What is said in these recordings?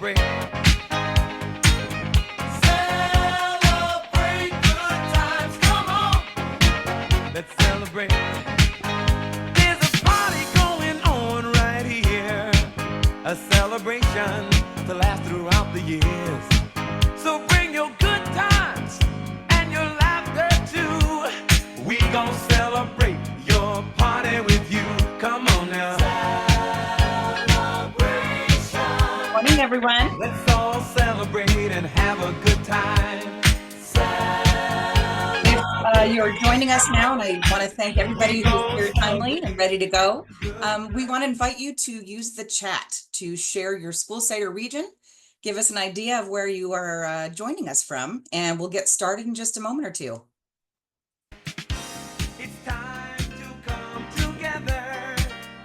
celebrate. Celebrate good times. Come on. Let's celebrate. There's a party going on right here. A celebration to last throughout the years. So bring your good times and your laughter too. We gon' celebrate your party with you. Come on now. Celebration. Morning, everyone. Let's all celebrate and have a good time. If you're joining us now, and I want to thank everybody who's here timely and ready to go, we want to invite you to use the chat to share your school site or region. Give us an idea of where you are joining us from, and we'll get started in just a moment or two. It's time to come together.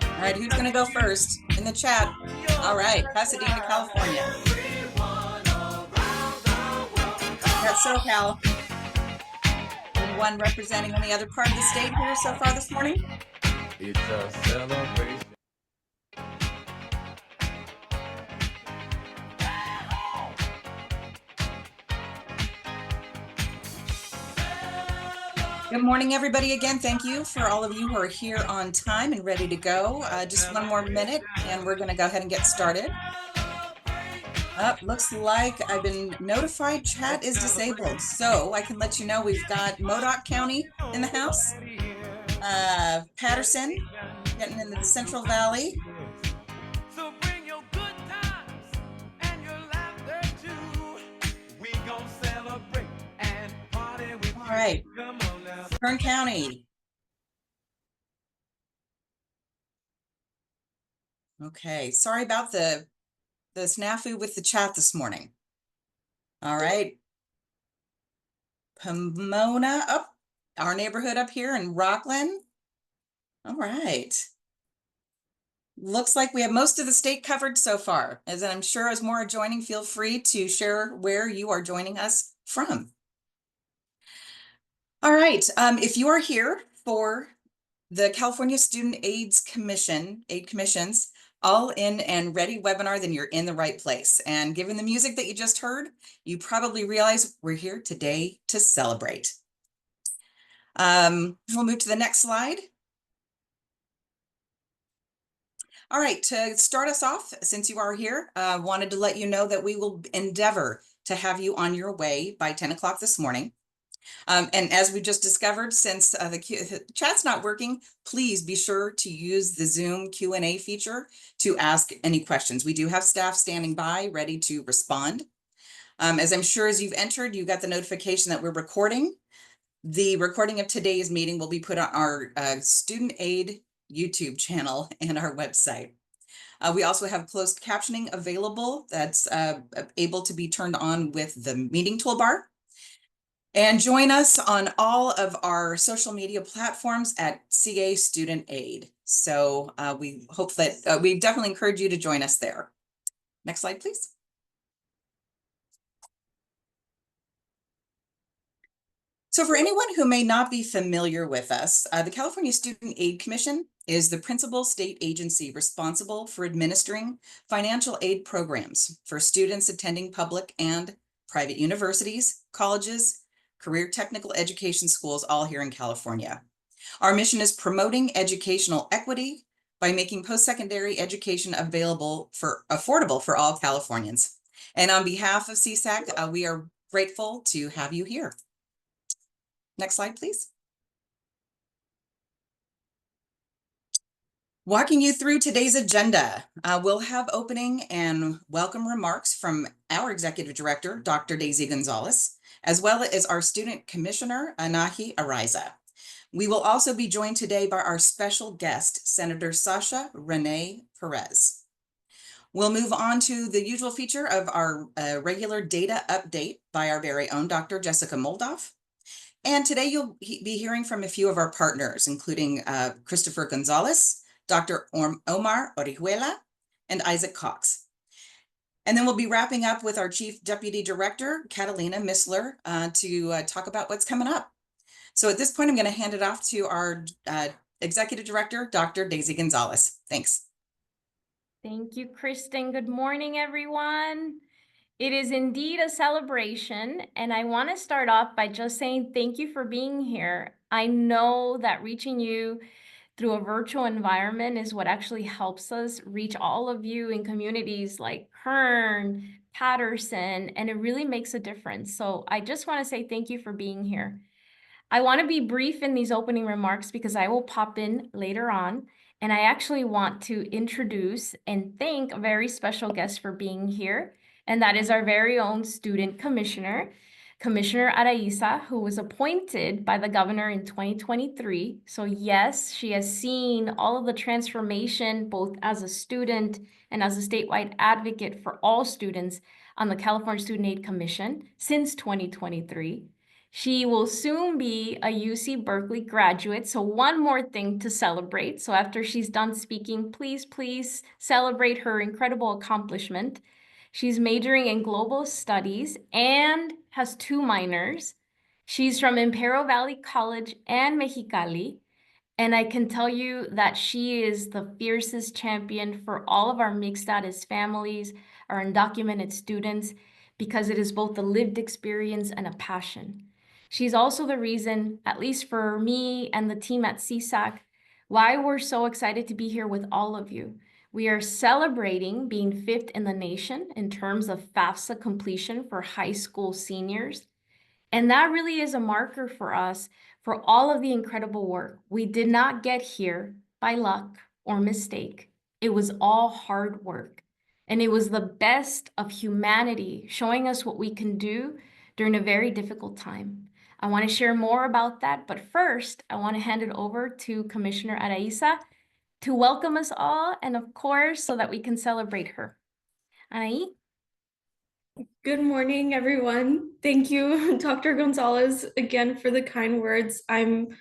All right, who's going to go first in the chat? All right, Pasadena, California. That's SoCal. Anyone representing any other part of the state here so far this morning? It's a celebration. Good morning, everybody. Again, thank you for all of you who are here on time and ready to go. Just one more minute, and we're going to go ahead and get started. Looks like I've been notified chat is disabled, so I can let you know we've got Modoc County in the house, Patterson, getting into the Central Valley. So bring your good times and your laughter too. We gon' celebrate and party with you. All right, Come on now. Kern County. Okay, sorry about the snafu with the chat this morning. All right. Pomona, up our neighborhood up here in Rockland. All right. Looks like we have most of the state covered so far. As I'm sure as more are joining, feel free to share where you are joining us from. All right. If you are here for the California Student Aid Commission's All In and Ready webinar, then you're in the right place. And given the music that you just heard, you probably realize we're here today to celebrate. We'll move to the next slide. All right, to start us off, since you are here, wanted to let you know that we will endeavor to have you on your way by 10 o'clock this morning. And as we just discovered, since the chat's not working, please be sure to use the Zoom Q&A feature to ask any questions. We do have staff standing by ready to respond. As I'm sure as you've entered, you got the notification that we're recording. The recording of today's meeting will be put on our Student Aid YouTube channel and our website. We also have closed captioning available that's able to be turned on with the meeting toolbar. And join us on all of our social media platforms at CA Student Aid. So we hope that we definitely encourage you to join us there. Next slide, please. So for anyone who may not be familiar with us, the California Student Aid Commission is the principal state agency responsible for administering financial aid programs for students attending public and private universities, colleges, career technical education schools, all here in California. Our mission is promoting educational equity by making post-secondary education affordable for all Californians. And on behalf of CSAC, we are grateful to have you here. Next slide, please. Walking you through today's agenda, we'll have opening and welcome remarks from our Executive Director, Dr. Daisy Gonzalez, as well as our Student Commissioner, Anahi Araiza. We will also be joined today by our special guest, Senator Sasha Renee Perez. We'll move on to the usual feature of our regular data update by our very own Dr. Jessica Moldoff. And today you'll be hearing from a few of our partners, including Christopher Gonzalez, Dr. Omar Orihuela, and Isaac Cox. And then we'll be wrapping up with our Chief Deputy Director, Catalina Missler, to talk about what's coming up. So at this point, I'm going to hand it off to our Executive Director, Dr. Daisy Gonzalez. Thanks. Thank you, Kristen. Good morning, everyone. It is indeed a celebration, and I want to start off by just saying thank you for being here. I know that reaching you through a virtual environment is what actually helps us reach all of you in communities like Kern, Patterson, and it really makes a difference. So I just want to say thank you for being here. I want to be brief in these opening remarks because I will pop in later on. And I actually want to introduce and thank a very special guest for being here. And that is our very own student commissioner, Commissioner Araiza, who was appointed by the governor in 2023. So yes, she has seen all of the transformation, both as a student and as a statewide advocate for all students on the California Student Aid Commission since 2023. She will soon be a UC Berkeley graduate, so one more thing to celebrate. So after she's done speaking, please celebrate her incredible accomplishment. She's majoring in global studies and has 2 minors. She's from Imperial Valley College and Mexicali. And I can tell you that she is the fiercest champion for all of our mixed status families, our undocumented students, because it is both a lived experience and a passion. She's also the reason, at least for me and the team at CSAC, why we're so excited to be here with all of you. We are celebrating being 5th in the nation in terms of FAFSA completion for high school seniors. And that really is a marker for us for all of the incredible work. We did not get here by luck or mistake. It was all hard work. And it was the best of humanity showing us what we can do during a very difficult time. I want to share more about that, but first, I want to hand it over to Commissioner Araiza to welcome us all, and of course, so that we can celebrate her. Anaí? Good morning, everyone. Thank you, Dr. Gonzalez, again for the kind words. I'm,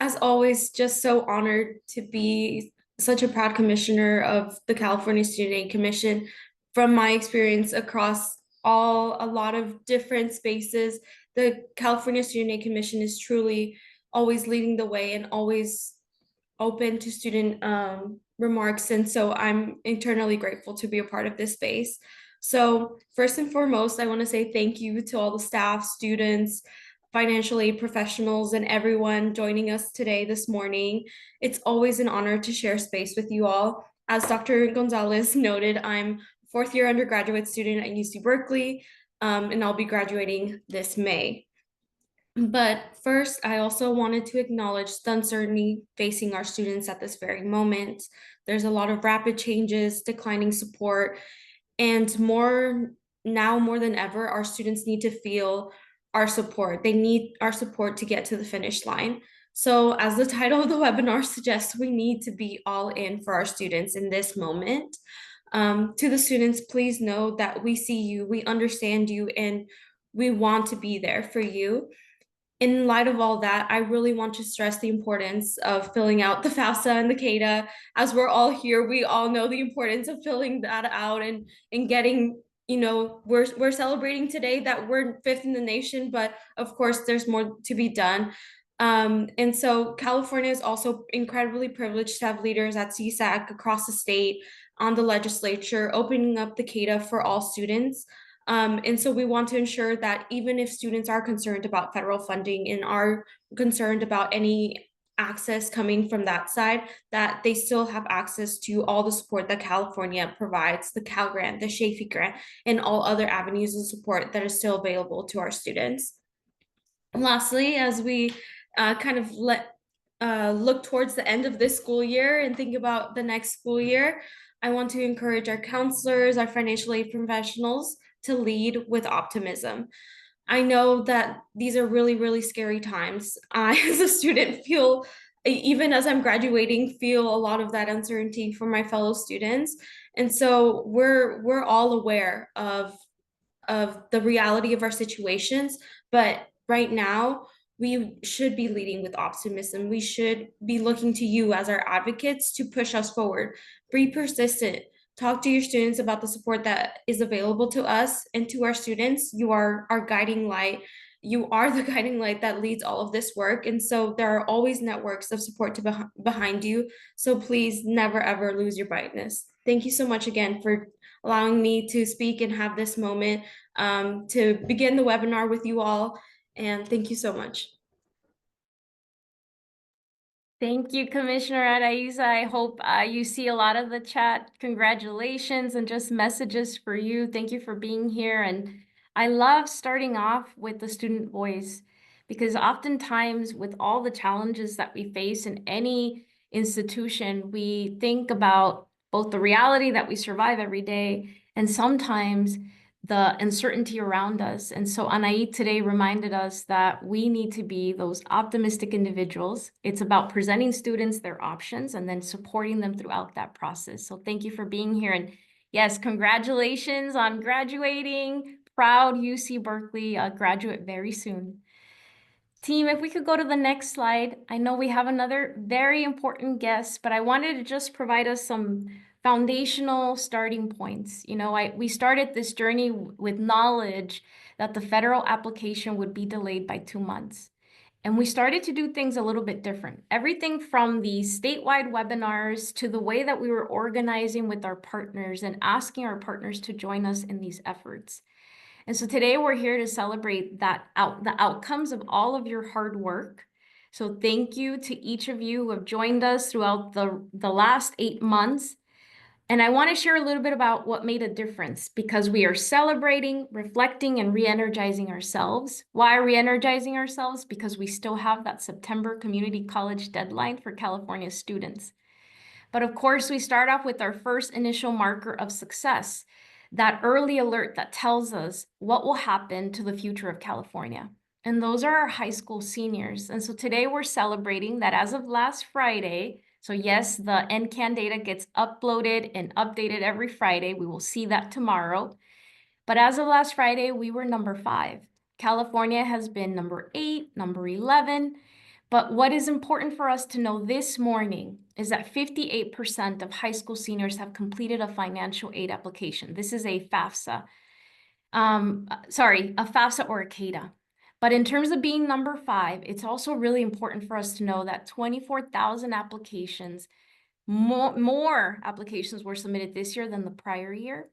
as always, just so honored to be such a proud commissioner of the California Student Aid Commission. From my experience across a lot of different spaces, the California Student Aid Commission is truly always leading the way and always open to student remarks. And so I'm eternally grateful to be a part of this space. So first and foremost, I want to say thank you to all the staff, students, financial aid professionals, and everyone joining us today this morning. It's always an honor to share space with you all. As Dr. Gonzalez noted, I'm a 4th year undergraduate student at UC Berkeley, and I'll be graduating this May. But first, I also wanted to acknowledge the uncertainty facing our students at this very moment. There's a lot of rapid changes, declining support, and more than ever, our students need to feel our support. They need our support to get to the finish line. So as the title of the webinar suggests, we need to be all in for our students in this moment. To the students, please know that we see you, we understand you, and we want to be there for you. In light of all that, I really want to stress the importance of filling out the FAFSA and the CADA. As we're all here, we all know the importance of filling that out and getting, we're celebrating today that we're 5th in the nation, but of course there's more to be done. And so California is also incredibly privileged to have leaders at CSAC across the state, on the legislature, opening up the CADA for all students. And so we want to ensure that even if students are concerned about federal funding and are concerned about any access coming from that side, that they still have access to all the support that California provides, the Cal Grant, the Chafee Grant, and all other avenues of support that is still available to our students. And lastly, as we look towards the end of this school year and think about the next school year, I want to encourage our counselors, our financial aid professionals to lead with optimism. I know that these are really, really scary times. I, as a student, feel, even as I'm graduating, feel a lot of that uncertainty for my fellow students. And so we're all aware of the reality of our situations, but right now, we should be leading with optimism. We should be looking to you as our advocates to push us forward. Be persistent. Talk to your students about the support that is available to us and to our students. You are our guiding light. You are the guiding light that leads all of this work. And so there are always networks of support behind you. So please never, ever lose your brightness. thank you so much again for allowing me to speak and have this moment to begin the webinar with you all. And thank you so much. Thank you, Commissioner Araiza. I hope you see a lot of the chat. Congratulations and just messages for you. Thank you for being here. And I love starting off with the student voice because oftentimes with all the challenges that we face in any institution, we think about both the reality that we survive every day and sometimes the uncertainty around us. And so Anaí today reminded us that we need to be those optimistic individuals. It's about presenting students their options and then supporting them throughout that process. So thank you for being here. And yes, congratulations on graduating. Proud UC Berkeley graduate very soon. Team, if we could go to the next slide. I know we have another very important guest, but I wanted to just provide us some foundational starting points. You know, we started this journey with knowledge that the federal application would be delayed by 2 months. And we started to do things a little bit different. Everything from the statewide webinars to the way that we were organizing with our partners and asking our partners to join us in these efforts. And so today we're here to celebrate the outcomes of all of your hard work. So thank you to each of you who have joined us throughout the last 8 months. And I want to share a little bit about what made a difference because we are celebrating, reflecting, and re-energizing ourselves. Why re-energizing ourselves? Because we still have that September community college deadline for California students. But of course, we start off with our first initial marker of success, that early alert that tells us what will happen to the future of California. And those are our high school seniors. And so today we're celebrating that as of last Friday, so yes, the NCAN data gets uploaded and updated every Friday. We will see that tomorrow. But as of last Friday, we were number 5. California has been number 8, number 11. But what is important for us to know this morning is that 58% of high school seniors have completed a financial aid application. This is a FAFSA. A FAFSA or a CADA. But in terms of being number 5, it's also really important for us to know that 24,000 applications, more applications were submitted this year than the prior year.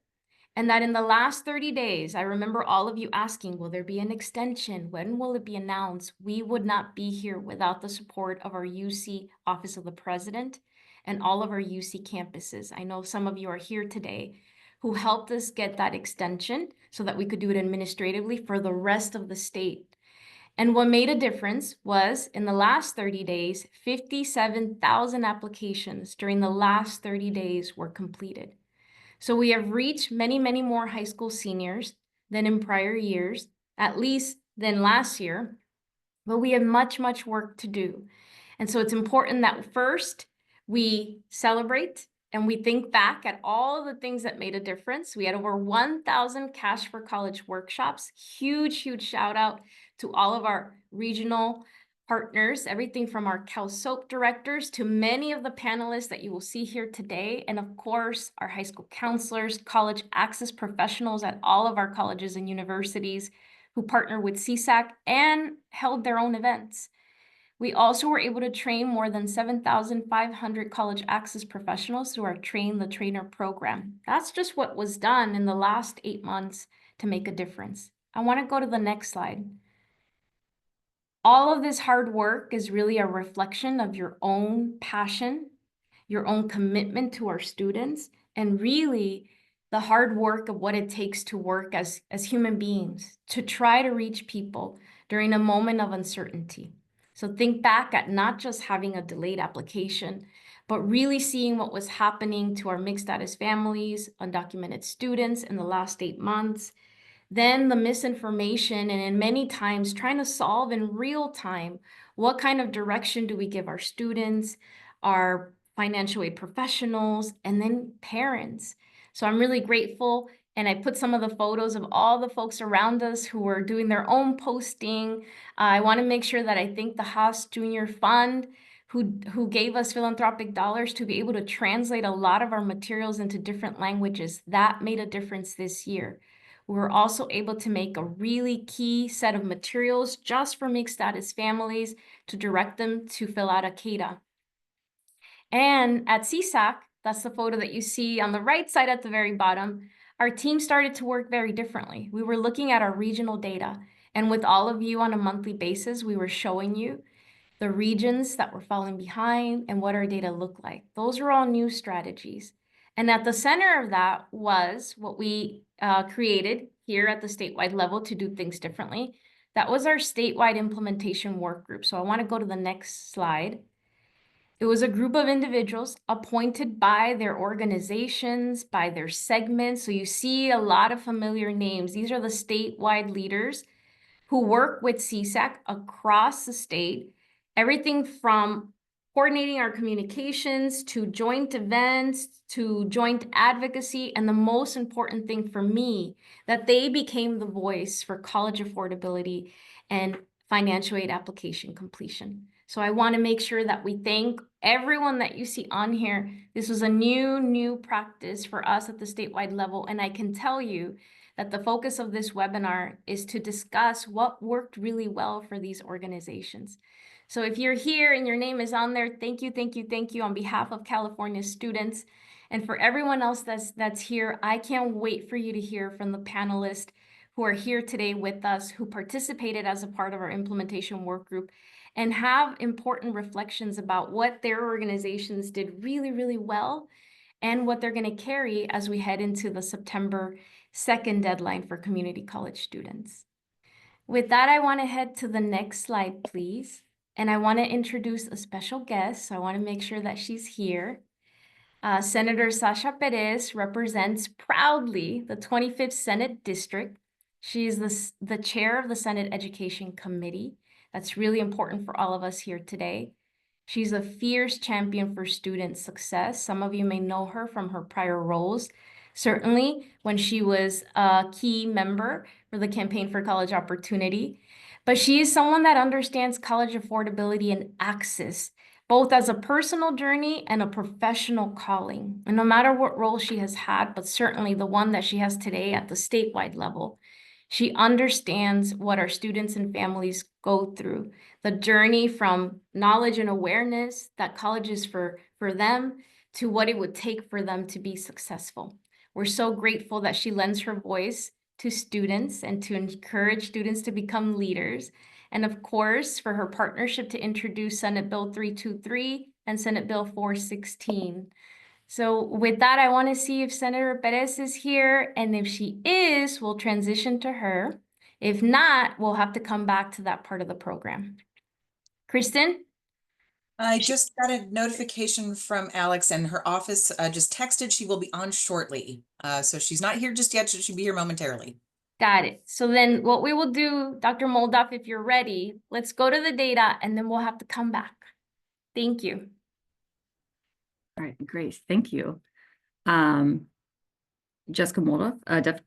And that in the last 30 days, I remember all of you asking, will there be an extension? When will it be announced? We would not be here without the support of our UC Office of the President and all of our UC campuses. I know some of you are here today who helped us get that extension so that we could do it administratively for the rest of the state. And what made a difference was in the last 30 days, 57,000 applications during the last 30 days were completed. So we have reached many, many more high school seniors than in prior years, at least than last year, but we have much, much work to do. And so it's important that first we celebrate and we think back at all of the things that made a difference. We had over 1,000 Cash for College workshops. Huge, huge shout out to all of our regional partners, everything from our CalSOAP directors to many of the panelists that you will see here today. And of course, our high school counselors, college access professionals at all of our colleges and universities who partner with CSAC and held their own events. We also were able to train more than 7,500 college access professionals through our Train the Trainer program. That's just what was done in the last 8 months to make a difference. I want to go to the next slide. All of this hard work is really a reflection of your own passion, your own commitment to our students, and really the hard work of what it takes to work as human beings, to try to reach people during a moment of uncertainty. So think back at not just having a delayed application, but really seeing what was happening to our mixed status families, undocumented students in the last 8 months, then the misinformation, and in many times trying to solve in real time, what kind of direction do we give our students, our financial aid professionals, and then parents. So I'm really grateful. And I put some of the photos of all the folks around us who were doing their own posting. I want to make sure that I thank the Haas Junior Fund who gave us philanthropic dollars to be able to translate a lot of our materials into different languages. That made a difference this year. We were also able to make a really key set of materials just for mixed status families to direct them to fill out a CADA. And at CSAC, that's the photo that you see on the right side at the very bottom, our team started to work very differently. We were looking at our regional data, and with all of you on a monthly basis, we were showing you the regions that were falling behind and what our data looked like. Those were all new strategies. And at the center of that was what we created here at the statewide level to do things differently. That was our statewide implementation work group. So I want to go to the next slide. It was a group of individuals appointed by their organizations, by their segments. So you see a lot of familiar names. These are the statewide leaders who work with CSAC across the state, everything from coordinating our communications to joint events to joint advocacy. And the most important thing for me, that they became the voice for college affordability and financial aid application completion. So I want to make sure that we thank everyone that you see on here. This was a new practice for us at the statewide level. And I can tell you that the focus of this webinar is to discuss what worked really well for these organizations. So if you're here and your name is on there, thank you on behalf of California students. And for everyone else that's here, I can't wait for you to hear from the panelists who are here today with us, who participated as a part of our implementation work group, and have important reflections about what their organizations did really well and what they're going to carry as we head into the September 2nd deadline for community college students. With that, I want to head to the next slide, please. And I want to introduce a special guest. So I want to make sure that she's here. Senator Sasha Perez represents proudly the 25th Senate District. She is the chair of the Senate Education Committee. That's really important for all of us here today. She's a fierce champion for student success. Some of you may know her from her prior roles, certainly when she was a key member for the Campaign for College Opportunity. But she is someone that understands college affordability and access, both as a personal journey and a professional calling. And no matter what role she has had, but certainly the one that she has today at the statewide level, she understands what our students and families go through, the journey from knowledge and awareness that college is for them to what it would take for them to be successful. We're so grateful that she lends her voice to students and to encourage students to become leaders. And of course, for her partnership to introduce Senate Bill 323 and Senate Bill 416. So with that, I want to see if Senator Perez is here. And if she is, we'll transition to her. If not, we'll have to come back to that part of the program. Kristen? I just got a notification from Alex, and her office just texted she will be on shortly. So she's not here just yet. She'll be here momentarily. Got it. So then what we will do, Dr. Moldoff, if you're ready, let's go to the data and then we'll have to come back. Thank you. All right, great. Thank you. Jessica Moldoff,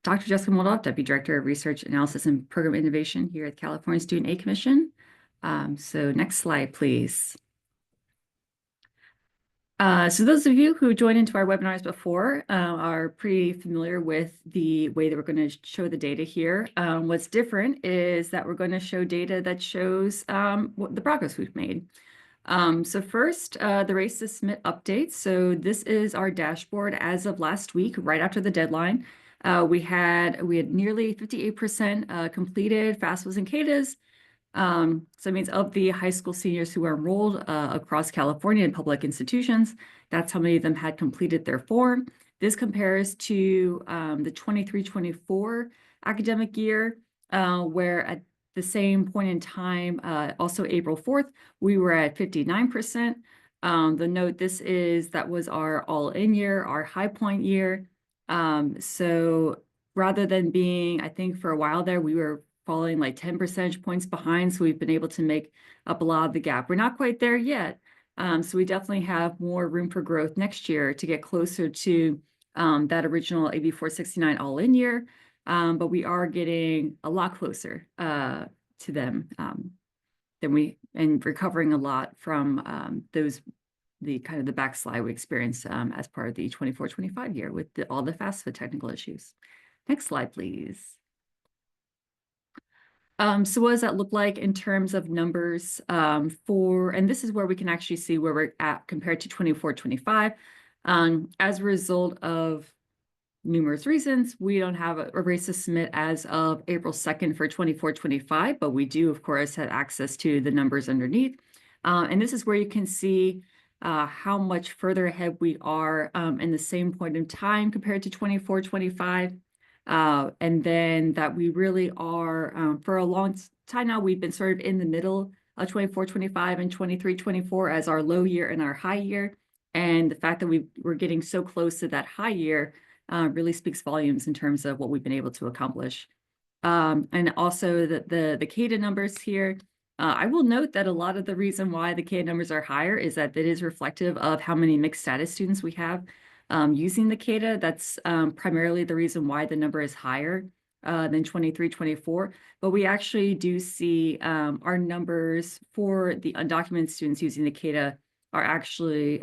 Dr. Jessica Moldoff, Deputy Director of Research Analysis and Program Innovation here at California Student Aid Commission. So next slide, please. So those of you who joined into our webinars before are pretty familiar with the way that we're going to show the data here. What's different is that we're going to show data that shows what the progress we've made. So first, the Race to Submit updates. So this is our dashboard as of last week, right after the deadline. We had nearly 58% completed FAFSAs and CADAs. So it means of the high school seniors who are enrolled across California in public institutions, that's how many of them had completed their form. This compares to the 23-24 academic year, where at the same point in time, also April 4th, we were at 59%. The note, that was our all-in year, our high point year. So rather than being, I think for a while there, we were falling like 10 percentage points behind. So we've been able to make up a lot of the gap. We're not quite there yet. So we definitely have more room for growth next year to get closer to that original AB 469 all-in year. But we are getting a lot closer to them and recovering a lot from the kind of the backslide we experienced as part of the 24-25 year with all the FAFSA technical issues. Next slide, please. So what does that look like in terms of numbers and this is where we can actually see where we're at compared to 24-25. As a result of numerous reasons, we don't have a race to submit as of April 2nd for 24-25, but we do, of course, have access to the numbers underneath. And this is where you can see how much further ahead we are in the same point in time compared to 24-25. And then that we really are, for a long time now, we've been sort of in the middle of 24-25 and 23-24 as our low year and our high year. And the fact that we're getting so close to that high year really speaks volumes in terms of what we've been able to accomplish. And also the CADA numbers here. I will note that a lot of the reason why the CADA numbers are higher is that it is reflective of how many mixed status students we have using the CADA. That's primarily the reason why the number is higher than 23-24. But we actually do see our numbers for the undocumented students using the CADA are actually,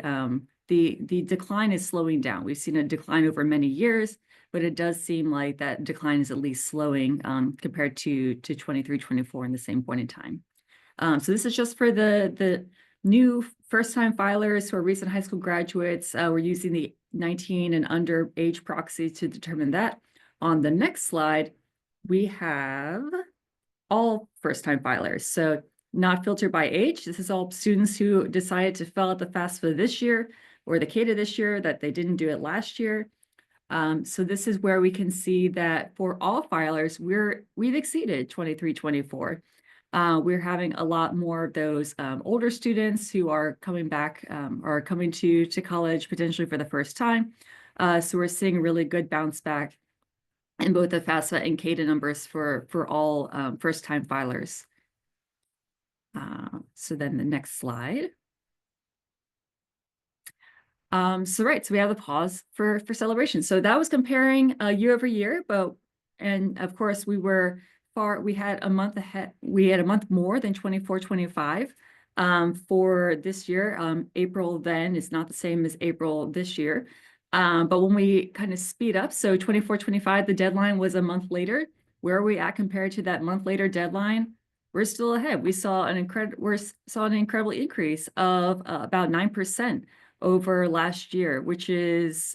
the decline is slowing down. We've seen a decline over many years, but it does seem like that decline is at least slowing compared to 23-24 in the same point in time. So this is just for the new first-time filers who are recent high school graduates. We're using the 19 and under age proxy to determine that. On the next slide, we have all first-time filers. So not filtered by age. This is all students who decided to fill out the FAFSA this year or the CADA this year that they didn't do it last year. So this is where we can see that for all filers, we've exceeded 23-24. We're having a lot more of those older students who are coming back or coming to college potentially for the first time. So we're seeing a really good bounce back in both the FAFSA and CADA numbers for all first-time filers. So then the next slide. So we have the pause for celebration. So that was comparing year over year, and of course we had a month ahead. We had a month more than 24-25 for this year. April then is not the same as April this year. But when we kind of speed up, so 24-25, the deadline was a month later. Where are we at compared to that month later deadline? We're still ahead. We saw an incredible increase of about 9% over last year, which is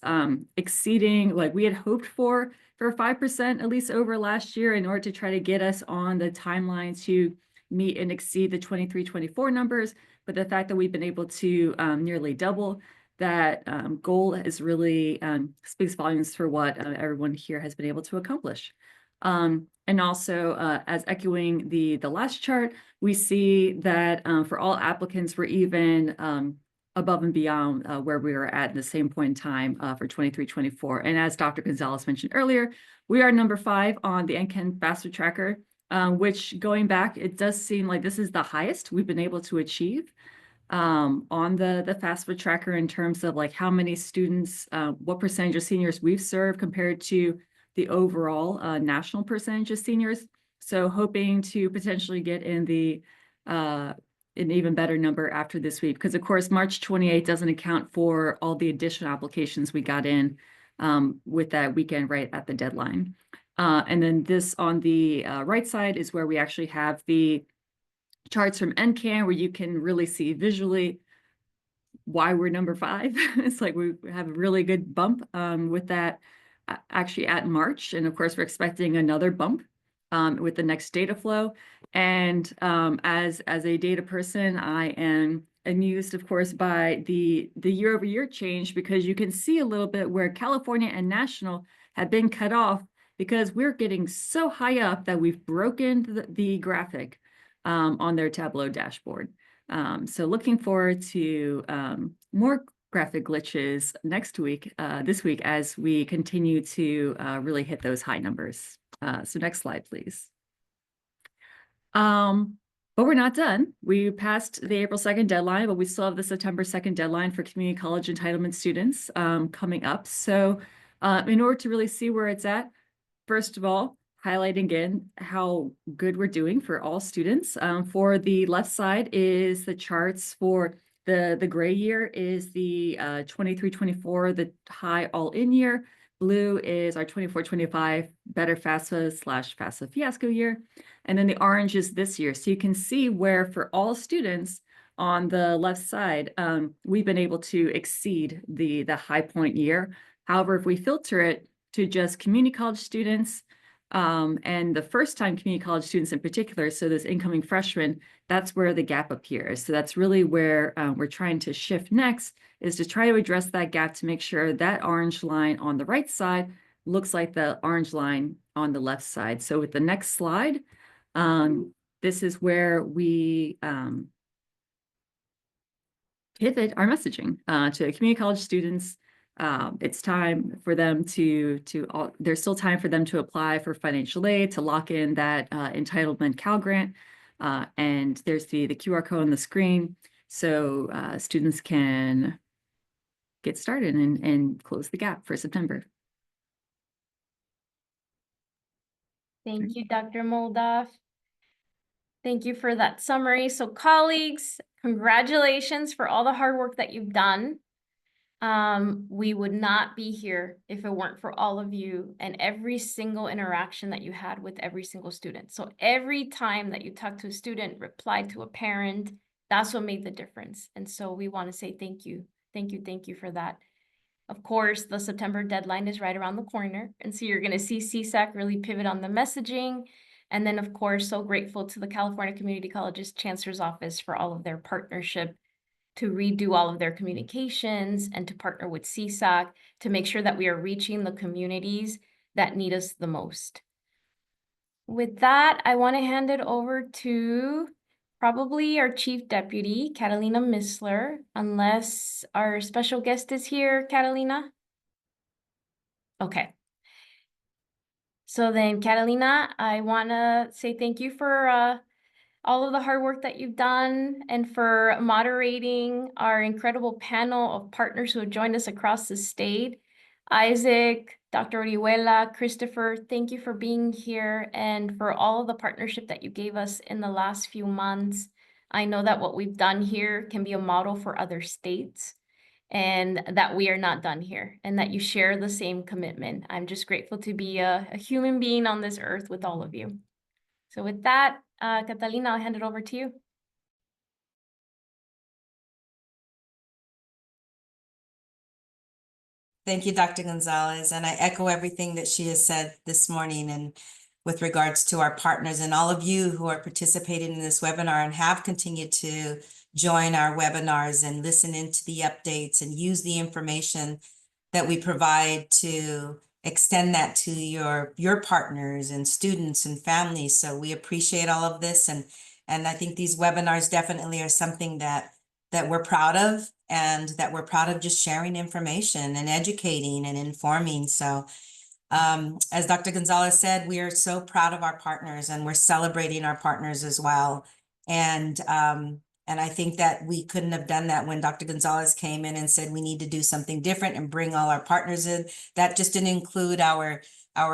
exceeding, like we had hoped for 5% at least over last year in order to try to get us on the timeline to meet and exceed the 23-24 numbers. But the fact that we've been able to nearly double that goal is really speaks volumes for what everyone here has been able to accomplish. And also, as echoing the last chart, we see that for all applicants, we're even above and beyond where we were at the same point in time for 23-24. And as Dr. Gonzalez mentioned earlier, we are number 5 on the NCAN FAFSA tracker, which going back, it does seem like this is the highest we've been able to achieve on the FAFSA tracker in terms of like how many students, what percentage of seniors we've served compared to the overall national percentage of seniors. So hoping to potentially get in the an even better number after this week, because of course March 28th doesn't account for all the additional applications we got in with that weekend right at the deadline. And then this on the right side is where we actually have the charts from NCAN, where you can really see visually why we're number 5. It's like we have a really good bump with that actually at March. And of course, we're expecting another bump with the next data flow. And as a data person, I am amused, of course, by the year over year change, because you can see a little bit where California and national have been cut off because we're getting so high up that we've broken the graphic on their Tableau dashboard. So looking forward to more graphic glitches next week, this week, as we continue to really hit those high numbers. So next slide, please. But we're not done. We passed the April 2nd deadline, but we still have the September 2nd deadline for community college entitlement students coming up. So in order to really see where it's at, first of all, highlighting again how good we're doing for all students. For the left side is the charts for the gray year is the 23-24, the high all-in year. Blue is our 24-25 better FAFSA/FAFSA fiasco year. And then the orange is this year. So you can see where for all students, on the left side, we've been able to exceed the high point year. However, if we filter it to just community college students, and the first time community college students in particular, so those incoming freshmen, that's where the gap appears. So that's really where we're trying to shift next, is to try to address that gap to make sure that orange line on the right side looks like the orange line on the left side. So with the next slide, this is where we pivot our messaging to community college students. It's time for them there's still time for them to apply for financial aid, to lock in that entitlement Cal Grant. And there's the QR code on the screen. So students can get started and close the gap for September. Thank you, Dr. Moldoff. Thank you for that summary. So colleagues, congratulations for all the hard work that you've done. We would not be here if it weren't for all of you and every single interaction that you had with every single student. So every time that you talked to a student, replied to a parent, that's what made the difference. And so we want to say thank you. Thank you. Thank you for that. Of course, the September deadline is right around the corner. And so you're going to see CSAC really pivot on the messaging. And then, of course, so grateful to the California Community Colleges Chancellor's Office for all of their partnership to redo all of their communications and to partner with CSAC to make sure that we are reaching the communities that need us the most. With that, I want to hand it over to probably our Chief Deputy, Catalina Missler, unless our special guest is here, Catalina. Okay. So then, Catalina, I want to say thank you for all of the hard work that you've done and for moderating our incredible panel of partners who have joined us across the state. Isaac, Dr. Orihuela, Christopher, thank you for being here and for all of the partnership that you gave us in the last few months. I know that what we've done here can be a model for other states and that we are not done here and that you share the same commitment. I'm just grateful to be a human being on this earth with all of you. So with that, Catalina, I'll hand it over to you. Thank you, Dr. Gonzalez, and I echo everything that she has said this morning and with regards to our partners and all of you who are participating in this webinar and have continued to join our webinars and listen into the updates and use the information that we provide to extend that to your partners and students and families. So we appreciate all of this, and I think these webinars definitely are something that we're proud of, and that we're proud of just sharing information and educating and informing. So as Dr. Gonzalez said, we are so proud of our partners and we're celebrating our partners as well. And I think that we couldn't have done that when Dr. Gonzalez came in and said we need to do something different and bring all our partners in. That just didn't include our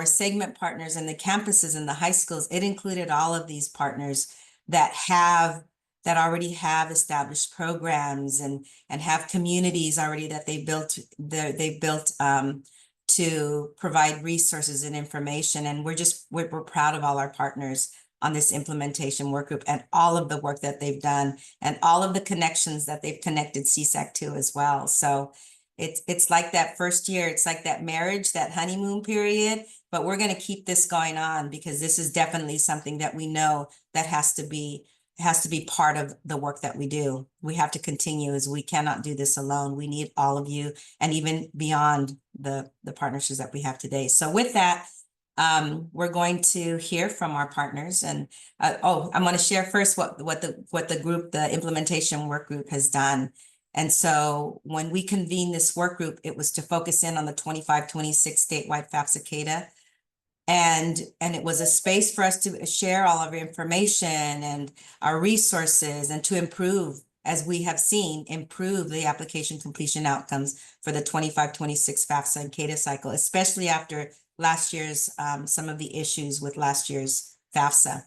segment partners in the campuses and the high schools. It included all of these partners that already have established programs and have communities already that they built to provide resources and information. And we're proud of all our partners on this implementation work group and all of the work that they've done and all of the connections that they've connected CSAC to as well. So it's like that first year, it's like that marriage, that honeymoon period, but we're going to keep this going on because this is definitely something that we know that has to be part of the work that we do. We have to continue, as we cannot do this alone. We need all of you and even beyond the partnerships that we have today. So with that, we're going to hear from our partners, and I'm going to share first what the group, the implementation work group, has done. And so when we convened this work group, it was to focus in on the 25-26 statewide FAFSA CADA. And it was a space for us to share all of our information and our resources and to improve, as we have seen, improve the application completion outcomes for the 25-26 FAFSA and CADA cycle, especially after last year's, some of the issues with last year's FAFSA.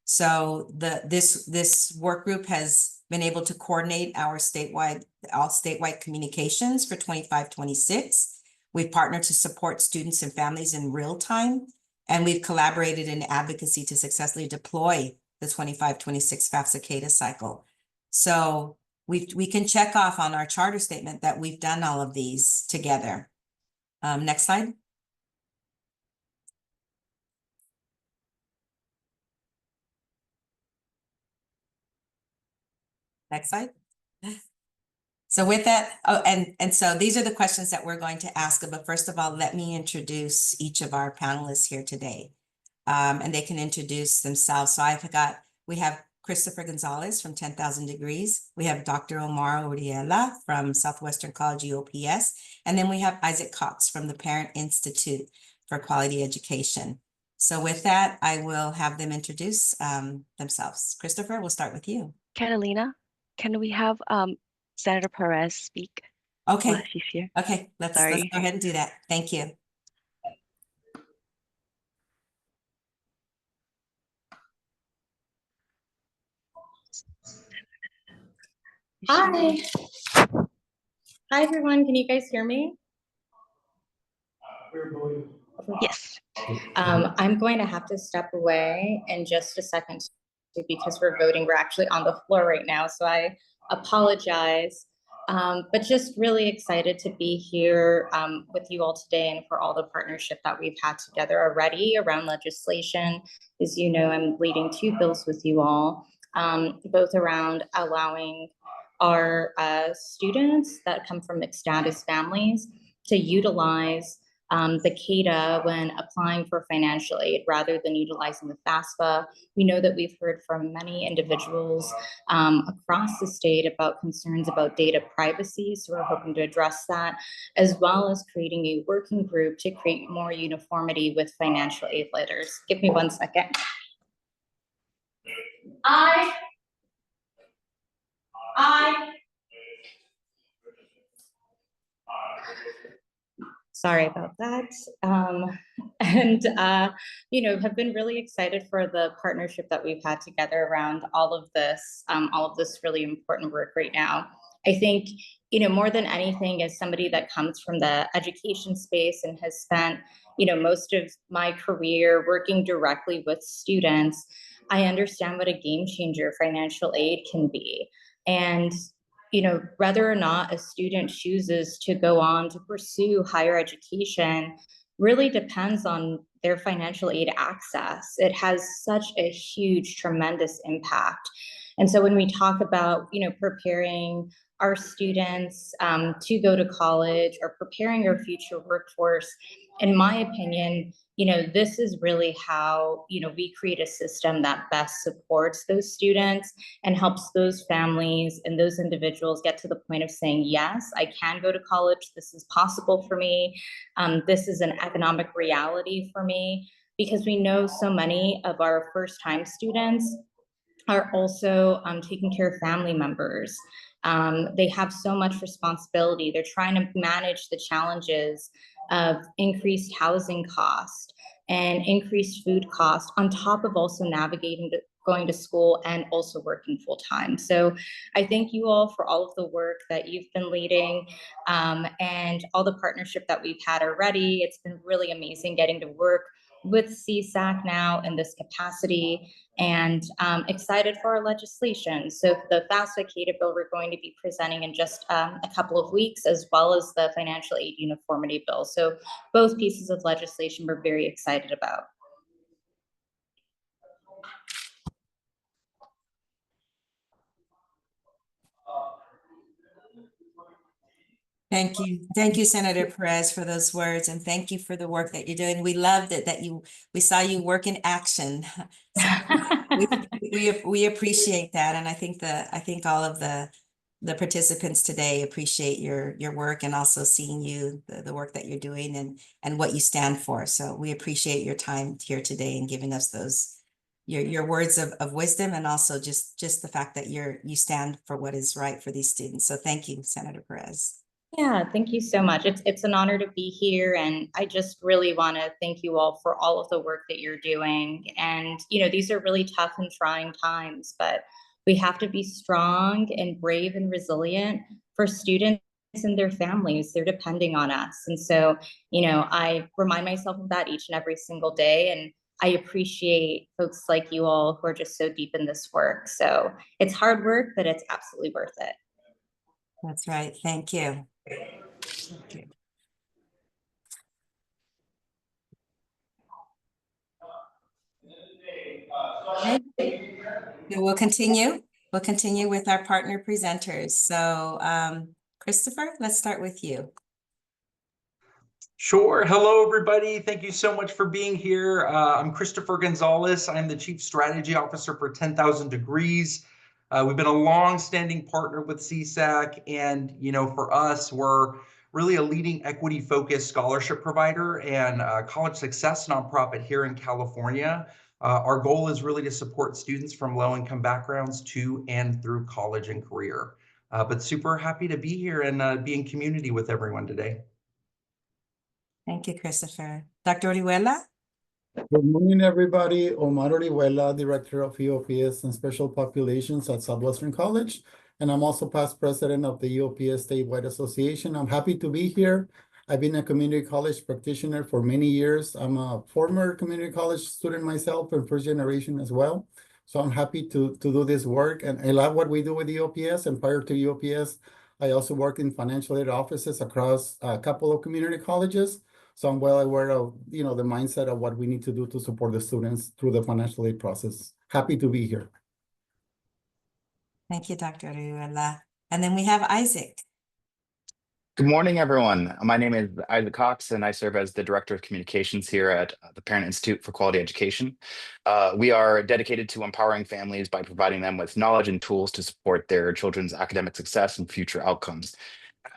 So this work group has been able to coordinate all statewide communications for 25-26. We've partnered to support students and families in real time, and we've collaborated in advocacy to successfully deploy the 25-26 FAFSA CADA cycle. So we can check off on our charter statement that we've done all of these together. Next slide. Next slide. So with that, oh, and so these are the questions that we're going to ask, but first of all, let me introduce each of our panelists here today. And they can introduce themselves. So we have Christopher Gonzalez from 10,000 Degrees. We have Dr. Omar Uriela from Southwestern College UOPS. And then we have Isaac Cox from the Parent Institute for Quality Education. So with that, I will have them introduce themselves. Christopher, we'll start with you. Catalina, can we have Senator Perez speak? Okay. While she's here. Okay, let's go Sorry. ahead and do that. Thank you. Hi. Hi, everyone. Can you guys hear me? Yes. I'm going to have to step away in just a second because we're voting. We're actually on the floor right now, so I apologize. But just really excited to be here with you all today and for all the partnership that we've had together already around legislation. As you know, I'm leading 2 bills with you all, both around allowing our students that come from mixed status families to utilize the CADA when applying for financial aid rather than utilizing the FAFSA. We know that we've heard from many individuals across the state about concerns about data privacy, so we're hoping to address that, as well as creating a working group to create more uniformity with financial aid letters. Give me 1 second. Sorry about that. You know, have been really excited for the partnership that we've had together around all of this really important work right now. I think, you know, more than anything, as somebody that comes from the education space and has spent, you know, most of my career working directly with students, I understand what a game changer financial aid can be. And you know, whether or not a student chooses to go on to pursue higher education really depends on their financial aid access. It has such a huge, tremendous impact. And so when we talk about, you know, preparing our students to go to college or preparing our future workforce, in my opinion, you know, this is really how, you know, we create a system that best supports those students and helps those families and those individuals get to the point of saying, yes, I can go to college. This is possible for me. This is an economic reality for me, because we know so many of our first-time students are also taking care of family members. They have so much responsibility. They're trying to manage the challenges of increased housing cost and increased food cost, on top of also navigating going to school and also working full time. So I thank you all for all of the work that you've been leading and all the partnership that we've had already. It's been really amazing getting to work with CSAC now in this capacity, and excited for our legislation. So the FAFSA CADA bill we're going to be presenting in just a couple of weeks, as well as the financial aid uniformity bill. So both pieces of legislation we're very excited about. Thank you. Thank you, Senator Perez, for those words, and thank you for the work that you're doing. We loved it that we saw you work in action. So we appreciate that. And I think all of the participants today appreciate your work, and also seeing the work that you're doing and what you stand for. So we appreciate your time here today and giving us those your words of wisdom, and also just the fact that you stand for what is right for these students. So thank you, Senator Perez. Yeah, thank you so much. It's an honor to be here, and I just really want to thank you all for all of the work that you're doing. And you know, these are really tough and trying times, but we have to be strong and brave and resilient for students and their families. They're depending on us. And so, you know, I remind myself of that each and every single day, and I appreciate folks like you all who are just so deep in this work. So it's hard work, but it's absolutely worth it. That's right. Thank you. Okay. So we'll continue. We'll continue with our partner presenters. So Christopher, let's start with you. Sure. Hello, everybody. Thank you so much for being here. I'm Christopher Gonzalez. I'm the Chief Strategy Officer for 10,000 Degrees. We've been a long-standing partner with CSAC, and for us, we're really a leading equity-focused scholarship provider and college success nonprofit here in California. Our goal is really to support students from low-income backgrounds to and through college and career. But super happy to be here and be in community with everyone today. Thank you, Christopher. Dr. Orihuela? Good morning, everybody. Omar Orihuela, Director of EOPS and Special Populations at Southwestern College. And I'm also past president of the EOPS Statewide Association. I'm happy to be here. I've been a community college practitioner for many years. I'm a former community college student myself and first generation as well. So I'm happy to do this work. And I love what we do with EOPS. And prior to EOPS, I also worked in financial aid offices across a couple of community colleges. So I'm well aware of, the mindset of what we need to do to support the students through the financial aid process. Happy to be here. Thank you, Dr. Orihuela. And then we have Isaac. Good morning, everyone. My name is Isaac Cox, and I serve as the Director of Communications here at the Parent Institute for Quality Education. We are dedicated to empowering families by providing them with knowledge and tools to support their children's academic success and future outcomes.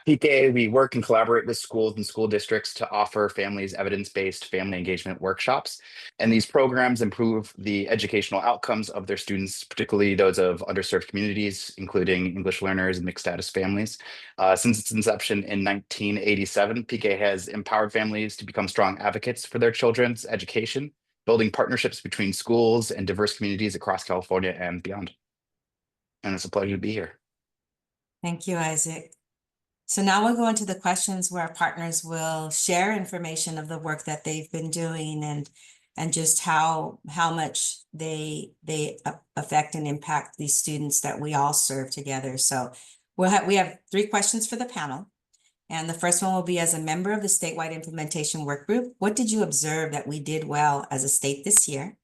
PK, we work and collaborate with schools and school districts to offer families evidence-based family engagement workshops. And these programs improve the educational outcomes of their students, particularly those of underserved communities, including English learners and mixed status families. Since its inception in 1987, PK has empowered families to become strong advocates for their children's education, building partnerships between schools and diverse communities across California and beyond. And it's a pleasure to be here. Thank you, Isaac. So now we'll go into the questions where our partners will share information of the work that they've been doing and just how much they affect and impact these students that we all serve together. So we have 3 questions for the panel. And the first one will be, as a member of the statewide implementation work group, what did you observe that we did well as a state this year?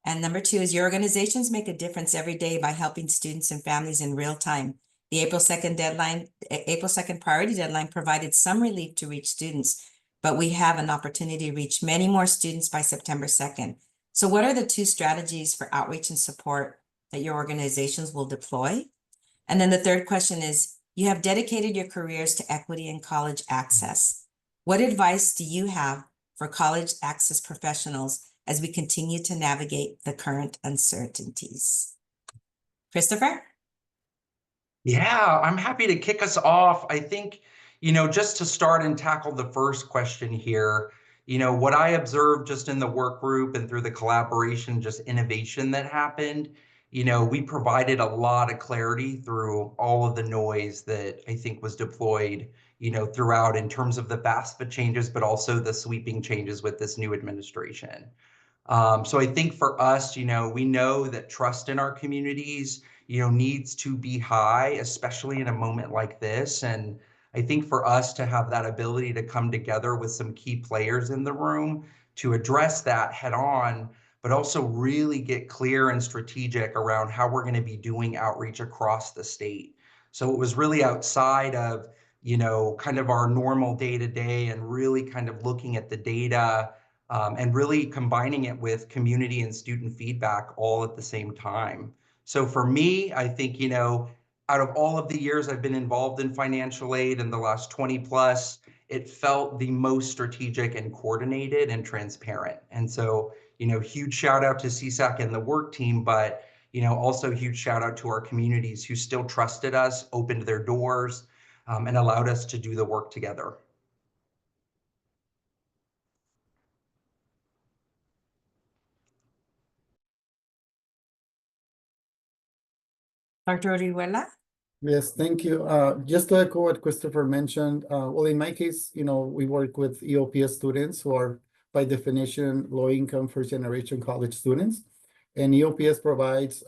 And number 2 is, your organizations make a difference every day by helping students and families in real time. The April 2nd priority deadline provided some relief to reach students, but we have an opportunity to reach many more students by September 2nd. So what are the 2 strategies for outreach and support that your organizations will deploy? And then the third question is, you have dedicated your careers to equity and college access. What advice do you have for college access professionals as we continue to navigate the current uncertainties? Christopher? Yeah, I'm happy to kick us off. I think, just to start and tackle the first question here, what I observed just in the work group and through the collaboration, just innovation that happened, we provided a lot of clarity through all of the noise that I think was deployed, throughout, in terms of the VASPA changes, but also the sweeping changes with this new administration. So I think for us, we know that trust in our communities, needs to be high, especially in a moment like this. And I think for us to have that ability to come together with some key players in the room to address that head on, but also really get clear and strategic around how we're going to be doing outreach across the state. So it was really outside of, kind of our normal day-to-day, and really kind of looking at the data and really combining it with community and student feedback all at the same time. So for me, I think, out of all of the years I've been involved in financial aid in the last 20 plus, it felt the most strategic and coordinated and transparent. And so, huge shout out to CSAC and the work team, but, also huge shout out to our communities who still trusted us, opened their doors, and allowed us to do the work together. Dr. Orihuela? Yes, thank you. Just to echo what Christopher mentioned, well, in my case, we work with EOPS students who are by definition low-income first-generation college students. And EOPS provides,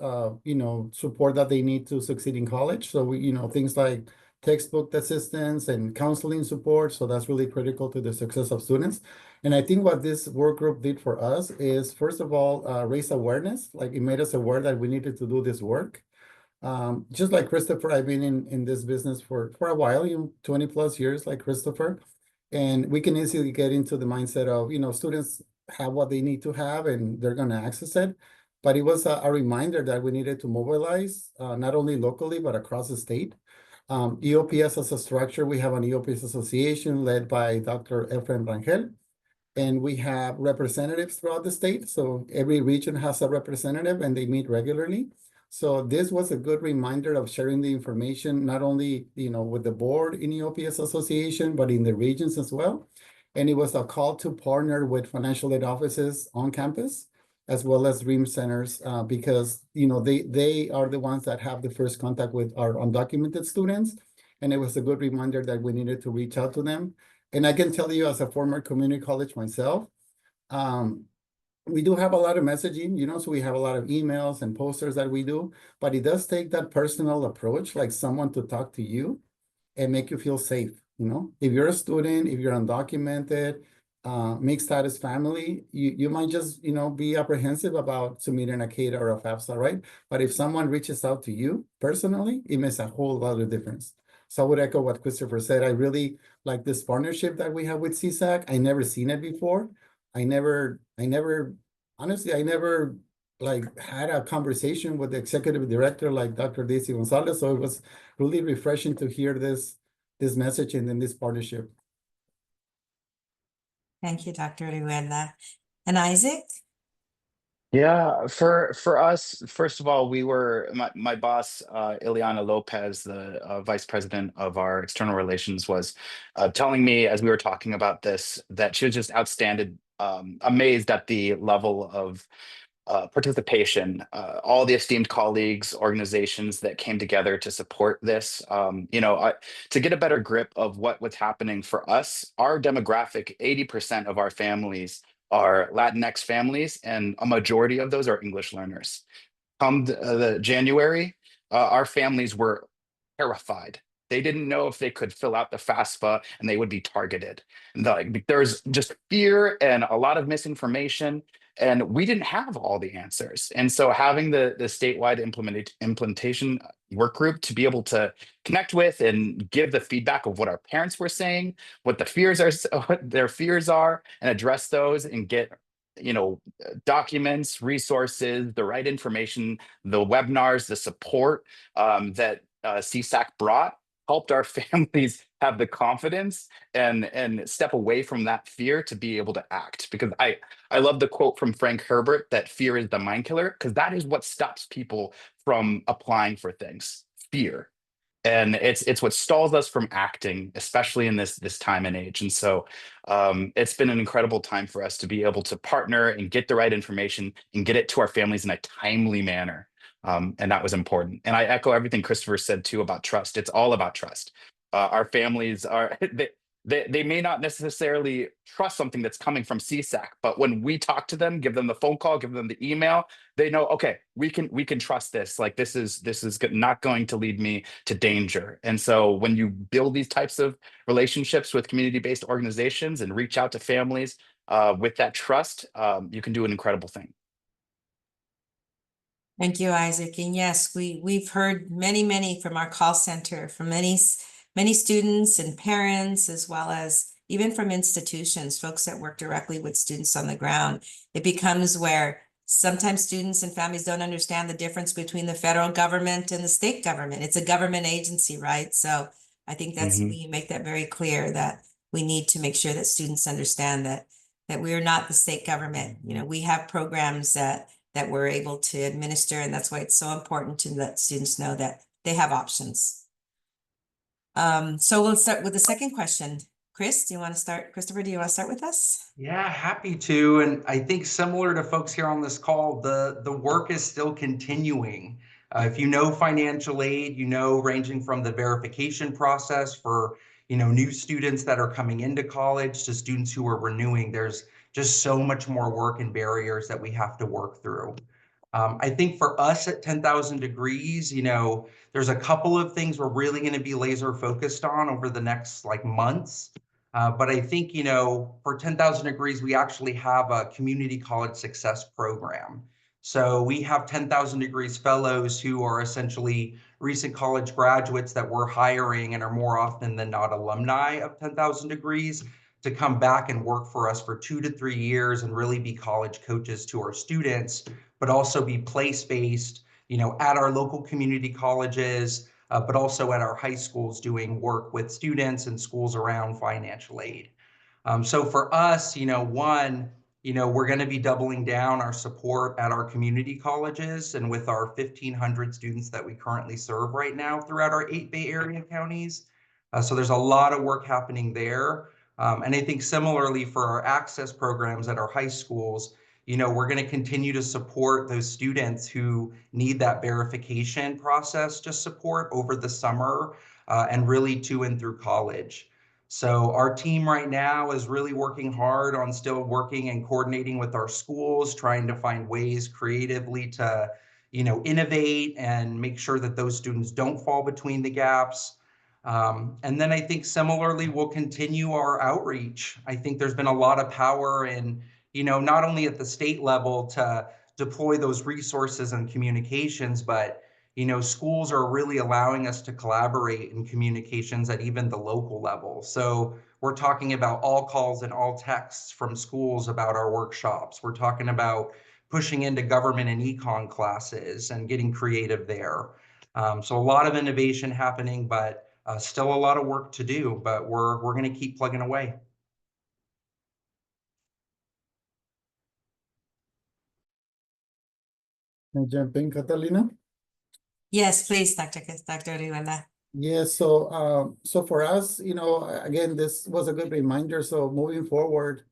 support that they need to succeed in college. So we, things like textbook assistance and counseling support. So that's really critical to the success of students. And I think what this work group did for us is, first of all, raise awareness. Like, it made us aware that we needed to do this work. Just like Christopher, I've been in this business for a while, 20 plus years, like Christopher. And we can easily get into the mindset of, students have what they need to have and they're going to access it. But it was a reminder that we needed to mobilize, not only locally, but across the state. EOPS as a structure, we have an EOPS association led by Dr. Efrain Rangel. And we have representatives throughout the state. So every region has a representative and they meet regularly. So this was a good reminder of sharing the information, not only, with the board in EOPS Association, but in the regions as well. And it was a call to partner with financial aid offices on campus, as well as dream centers, because, they are the ones that have the first contact with our undocumented students. And it was a good reminder that we needed to reach out to them. And I can tell you, as a former community college myself, we do have a lot of messaging, so we have a lot of emails and posters that we do, but it does take that personal approach, like someone to talk to you and make you feel safe. If you're a student, if you're undocumented, mixed status family, you might just, be apprehensive about submitting a CADA or a FAFSA, right? But if someone reaches out to you personally, it makes a whole lot of difference. So I would echo what Christopher said. I really like this partnership that we have with CSAC. I never seen it before. Honestly, I never had a conversation with the executive director like Dr. Daisy Gonzalez. So it was really refreshing to hear this message and then this partnership. Thank you, Dr. Orihuela. And Isaac? Yeah, for us, first of all, we were my boss, Ileana Lopez, the vice president of our external relations, was telling me as we were talking about this that she was just outstanding, amazed at the level of participation, all the esteemed colleagues, organizations that came together to support this. To get a better grip of what was happening for us, our demographic, 80% of our families are Latinx families, and a majority of those are English learners. Come the January, our families were terrified. They didn't know if they could fill out the FAFSA and they would be targeted. And there's just fear and a lot of misinformation, and we didn't have all the answers. And so having the statewide implementation work group to be able to connect with and give the feedback of what our parents were saying, what the fears are, what their fears are, and address those and get documents, resources, the right information, the webinars, the support that CSAC brought, helped our families have the confidence and step away from that fear to be able to act. Because I love the quote from Frank Herbert that fear is the mind killer, because that is what stops people from applying for things, fear. And it's what stalls us from acting, especially in this time and age. And so it's been an incredible time for us to be able to partner and get the right information and get it to our families in a timely manner. And that was important. And I echo everything Christopher said too about trust. It's all about trust. Our families are, they may not necessarily trust something that's coming from CSAC, but when we talk to them, give them the phone call, give them the email, they know, okay, we can trust this. Like this is not going to lead me to danger. And so when you build these types of relationships with community-based organizations and reach out to families with that trust, you can do an incredible thing. Thank you, Isaac. And yes, we've heard many from our call center, from many students and parents, as well as even from institutions, folks that work directly with students on the ground. It becomes where sometimes students and families don't understand the difference between the federal government and the state government. It's a government agency, right? So I think that's we make that very clear, that we need to make sure that students understand that we are not the state government. We have programs that we're able to administer, and that's why it's so important to let students know that they have options. So we'll start with the second question. Chris, do you want to start? Christopher, do you want to start with us? Yeah, happy to. And I think similar to folks here on this call, the work is still continuing. If you know financial aid, ranging from the verification process for, new students that are coming into college to students who are renewing, there's just so much more work and barriers that we have to work through. I think for us at 10,000 Degrees, there's a couple of things we're really going to be laser focused on over the next months. But I think, for 10,000 Degrees, we actually have a community college success program. So we have 10,000 Degrees fellows who are essentially recent college graduates that we're hiring and are more often than not alumni of 10,000 Degrees to come back and work for us for 2 to 3 years and really be college coaches to our students, but also be place-based, at our local community colleges, but also at our high schools doing work with students and schools around financial aid. So for us, one, we're going to be doubling down our support at our community colleges and with our 1,500 students that we currently serve right now throughout our 8 Bay Area counties. So there's a lot of work happening there. And I think similarly for our access programs at our high schools, we're going to continue to support those students who need that verification process just support over the summer and really to and through college. So our team right now is really working hard on still working and coordinating with our schools, trying to find ways creatively to, innovate and make sure that those students don't fall between the gaps. And then I think similarly, we'll continue our outreach. I think there's been a lot of power in, not only at the state level to deploy those resources and communications, but, schools are really allowing us to collaborate in communications at even the local level. So we're talking about all calls and all texts from schools about our workshops. We're talking about pushing into government and econ classes and getting creative there. So a lot of innovation happening, but still a lot of work to do, but we're going to keep plugging away. Can I jump in, Catalina? Yes, please, Dr. Orihuela. Yes, so for us, again, this was a good reminder. So moving forward,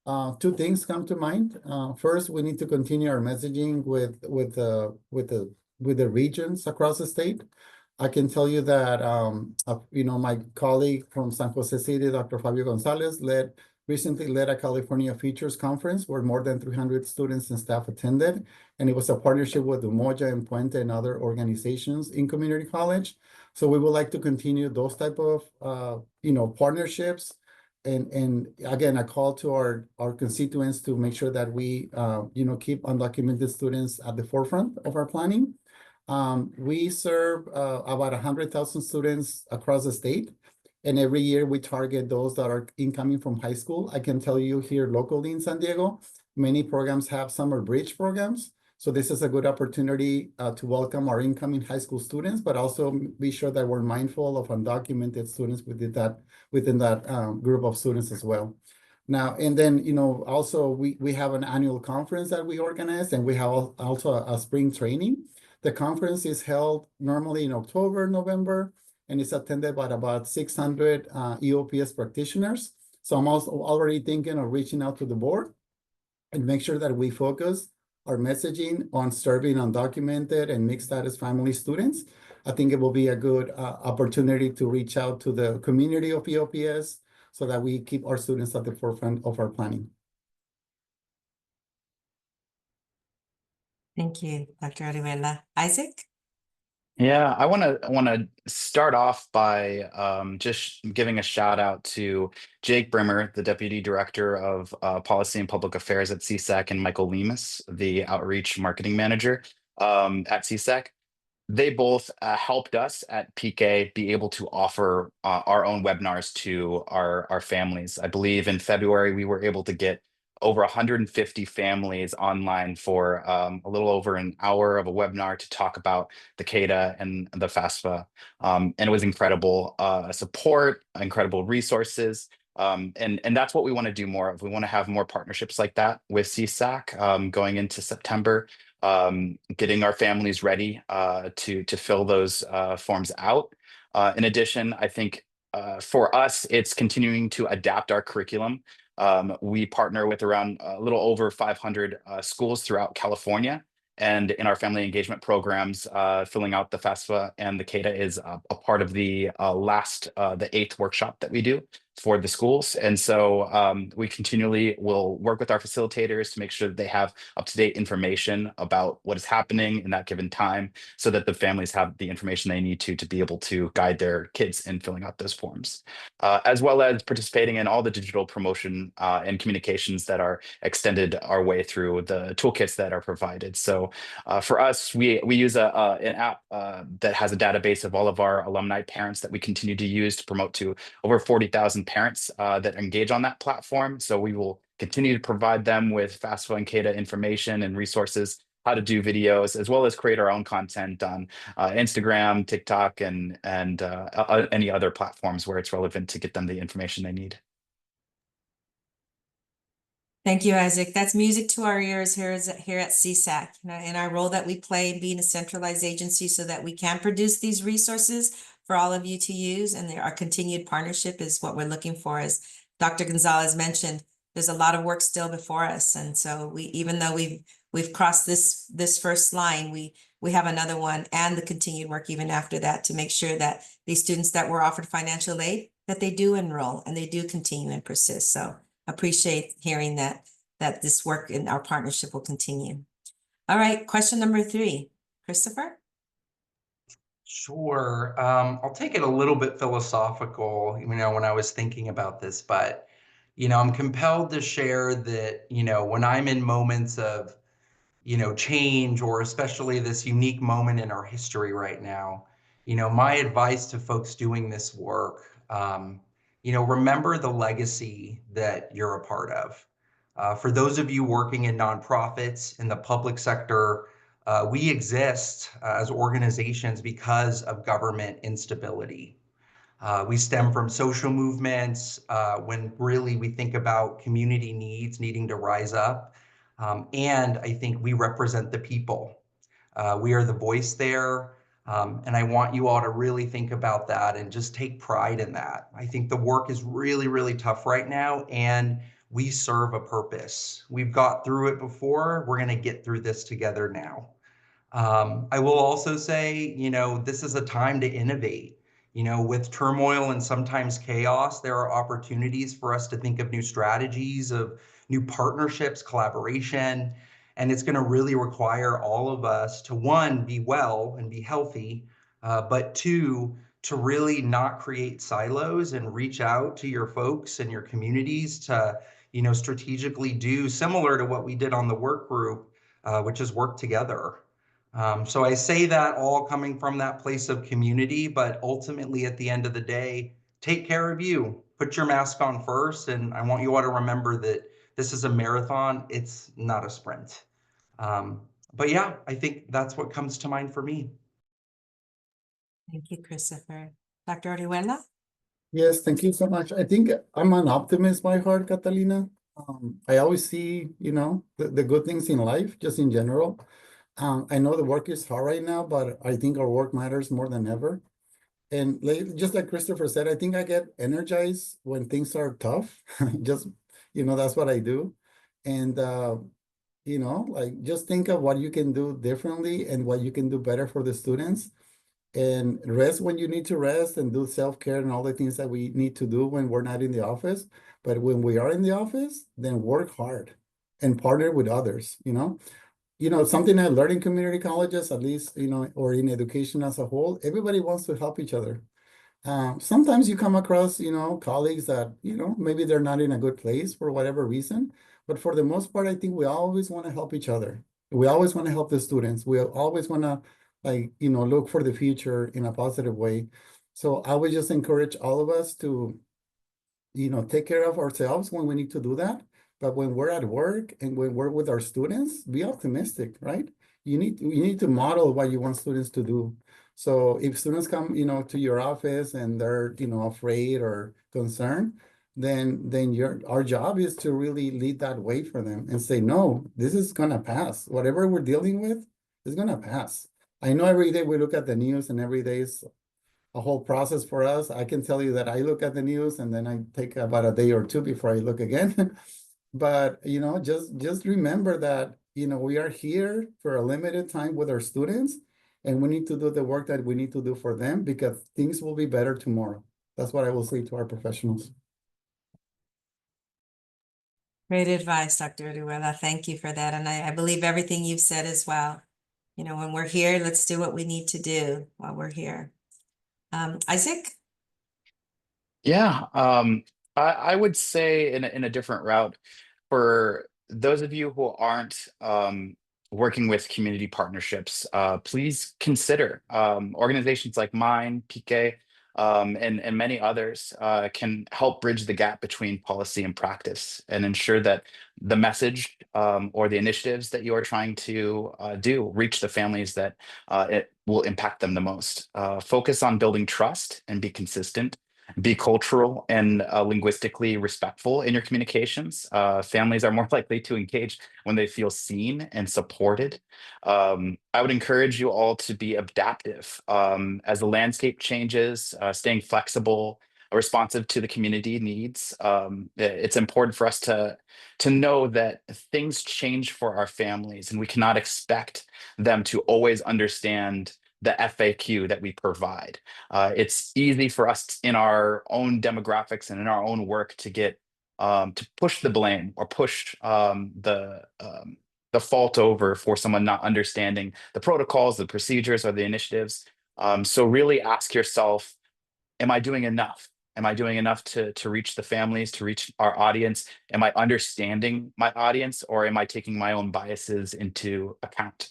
2 things come to mind. First, we need to continue our messaging with the regions across the state. I can tell you that my colleague from San Jose City, Dr. Fabio Gonzalez, recently led a California Features Conference where more than 300 students and staff attended. And it was a partnership with Umoja and Puente and other organizations in community college. So we would like to continue those type of, partnerships. And again, a call to our constituents to make sure that we, keep undocumented students at the forefront of our planning. We serve about 100,000 students across the state. And every year we target those that are incoming from high school. I can tell you here locally in San Diego, many programs have summer bridge programs. So this is a good opportunity to welcome our incoming high school students, but also be sure that we're mindful of undocumented students within that group of students as well. Now, and then, also we have an annual conference that we organize, and we have also a spring training. The conference is held normally in October, November, and it's attended by about 600 EOPS practitioners. So I'm also already thinking of reaching out to the board and make sure that we focus our messaging on serving undocumented and mixed status family students. I think it will be a good opportunity to reach out to the community of EOPS so that we keep our students at the forefront of our planning. Thank you, Dr. Orihuela. Isaac? Yeah, I want to start off by just giving a shout out to Jake Brimmer, the Deputy Director of Policy and Public Affairs at CSAC, and Michael Lemus, the Outreach Marketing Manager at CSAC. They both helped us at PK be able to offer our own webinars to our families. I believe in February, we were able to get over 150 families online for a little over an hour of a webinar to talk about the CADA and the FAFSA. And it was incredible support, incredible resources. And that's what we want to do more of. We want to have more partnerships like that with CSAC going into September, getting our families ready to fill those forms out. In addition, I think for us, it's continuing to adapt our curriculum. We partner with around a little over 500 schools throughout California. And in our family engagement programs, filling out the FAFSA and the CADA is a part of the the 8th workshop that we do. for the schools. And so we continually will work with our facilitators to make sure that they have up-to-date information about what is happening in that given time, so that the families have the information they need to be able to guide their kids in filling out those forms, as well as participating in all the digital promotion and communications that are extended our way through the toolkits that are provided. So for us, we use an app that has a database of all of our alumni parents that we continue to use to promote to over 40,000 parents that engage on that platform. So we will continue to provide them with FAFSA and CADA information and resources, how to do videos, as well as create our own content on Instagram, TikTok, and any other platforms where it's relevant to get them the information they need. Thank you, Isaac. That's music to our ears here at CSAC, in our role that we play in being a centralized agency so that we can produce these resources for all of you to use. And our continued partnership is what we're looking for. As Dr. Gonzalez mentioned, there's a lot of work still before us. And so even though we've crossed this first line, we have another one and the continued work even after that to make sure that these students that were offered financial aid, that they do enroll and they do continue and persist. So appreciate hearing that this work in our partnership will continue. All right, question number 3, Christopher. Sure. I'll take it a little bit philosophical, when I was thinking about this, but, I'm compelled to share that, when I'm in moments of, change, or especially this unique moment in our history right now, my advice to folks doing this work, remember the legacy that you're a part of. For those of you working in nonprofits, in the public sector, we exist as organizations because of government instability. We stem from social movements when really we think about community needs needing to rise up. And I think we represent the people. We are the voice there. And I want you all to really think about that and just take pride in that. I think the work is really, really tough right now, and we serve a purpose. We've got through it before. We're going to get through this together now. I will also say, this is a time to innovate. With turmoil and sometimes chaos, there are opportunities for us to think of new strategies, of new partnerships, collaboration. And it's going to really require all of us to, 1, be well and be healthy, but 2, to really not create silos and reach out to your folks and your communities to, strategically do similar to what we did on the work group, which is work together. So I say that all coming from that place of community, but ultimately at the end of the day, take care of you. Put your mask on first. And I want you all to remember that this is a marathon. It's not a sprint. But yeah, I think that's what comes to mind for me. Thank you, Christopher. Dr. Orihuela? Yes, thank you so much. I think I'm an optimist by heart, Catalina. I always see, the good things in life, just in general. I know the work is hard right now, but I think our work matters more than ever. And just like Christopher said, I think I get energized when things are tough. Just, that's what I do. And, just think of what you can do differently and what you can do better for the students. And rest when you need to rest, and do self-care and all the things that we need to do when we're not in the office. But when we are in the office, then work hard and partner with others, something I learned in community colleges, at least, or in education as a whole, everybody wants to help each other. Sometimes you come across, colleagues that, maybe they're not in a good place for whatever reason. But for the most part, I think we always want to help each other. We always want to help the students. We always want to, look for the future in a positive way. So I would just encourage all of us to, take care of ourselves when we need to do that. But when we're at work and when we're with our students, be optimistic, right? You need to model what you want students to do. So if students come, to your office and they're, afraid or concerned, then our job is to really lead that way for them and say, no, this is gonna pass. Whatever we're dealing with is gonna pass. I know every day we look at the news, and every day is a whole process for us. I can tell you that I look at the news and then I take about a day or 2 before I look again. But, just remember that, we are here for a limited time with our students, and we need to do the work that we need to do for them, because things will be better tomorrow. That's what I will say to our professionals. Great advice, Dr. Oduwela. Thank you for that. And I believe everything you've said as well. You know, when we're here, let's do what we need to do while we're here. Isaac? Yeah, I would say in a different route for those of you who aren't working with community partnerships, please consider organizations like mine, PK, and many others can help bridge the gap between policy and practice and ensure that the message or the initiatives that you are trying to do reach the families that it will impact them the most. Focus on building trust and be consistent. Be cultural and linguistically respectful in your communications. Families are more likely to engage when they feel seen and supported. I would encourage you all to be adaptive as the landscape changes, staying flexible, responsive to the community needs. It's important for us to know that things change for our families, and we cannot expect them to always understand the FAQ that we provide. It's easy for us in our own demographics and in our own work to get to push the blame or push the fault over for someone not understanding the protocols, the procedures, or the initiatives. So really ask yourself, am I doing enough? Am I doing enough to reach the families, to reach our audience? Am I understanding my audience, or am I taking my own biases into account?